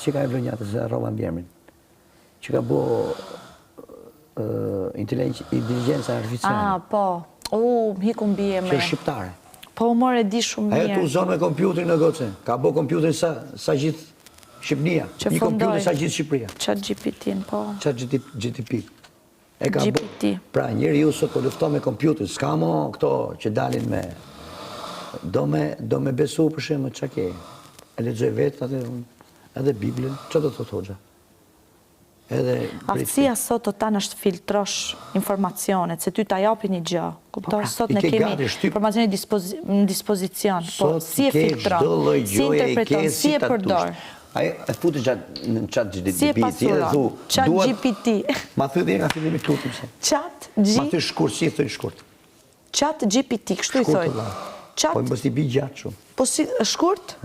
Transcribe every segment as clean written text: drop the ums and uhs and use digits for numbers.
që ka e vlonjatë se Roma Bjermin, që ka bo inteligenca artificiale. Po. Më hiku mbi e me. Që është shqiptare. Po, more di shumë mirë. Ajo të uzon me kompjuterin në goce. Ka bo kompjuterin sa gjithë Shqipnia. Një kompjuter sa gjithë Shqipëria. ChatGPT-n, po. ChatGPT. GPT. Pra, njeri ju sot po lufton me kompjuter. S'ka mo këto që dalin me... Do me besu për shemë që ke. E lexoj vetë edhe Biblën. Që do të thotë hoxha? Aftësia sot të tanë është filtrosh informacionet, se ty ta japi një gjë. Kuptosh, sot ne kemi informacionet në dispozicion. Po, si e filtron, si interpreton, si e përdor. E futi në chat GPT. Si e pasuron, chat GPT. Ma thë dhe nga fillimi klutim se. Chat Ma thë shkurt, si e thë shkurt. Chat GPT, kështu i thoj. Po më bësti bi gjatë shumë. Po si shkurt?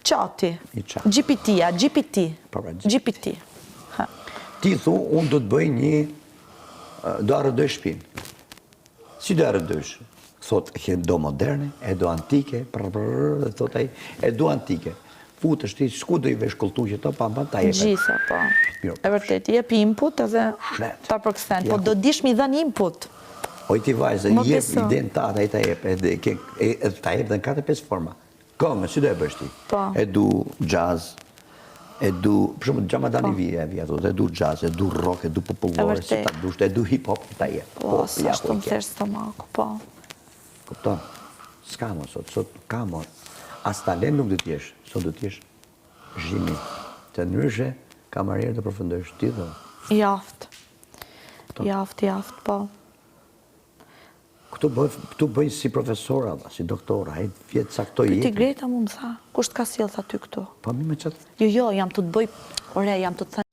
Chati. GPT-ja, GPT. GPT. Ti thu, unë do të bëj një, do arrëdoj shpinë. Si do arrëdojsh? Thot, do moderne, e do antike, thot ai, e do antike. Futësh ti, s'ku do i vesh kultu që to, pa ta jepet. Gjitha, po. E vërtet, i jep input edhe ta përkësen. Po do dish mi dhen input. Oj ti vajzë, jep identitat, e ta jep, e ta jep dhe në 4-5 forma. Këngë, si do e bësh ti? E du jazz, e du, për shumë, Gjamadani vija, e du jazz, e du rock, e du popullore, si ta dusht, e du hip-hop, ta jep. Po, sa shtë më thërë stomaku, po. Kupton, s'ka mo sot ka mo. As talent nuk do t'jesh, sot do t'jesh zhimi. Të nërëshe, kamarierë të përfëndojsh ti dhe. Jaft, po. Këtu bëjnë si profesora, si doktora, e vjetë sa këto jetë. Ti Greta mu më tha, kusht ka sjellë tha ty këtu? Po mi me qëtë? Jo, jam të të bëj, jam të të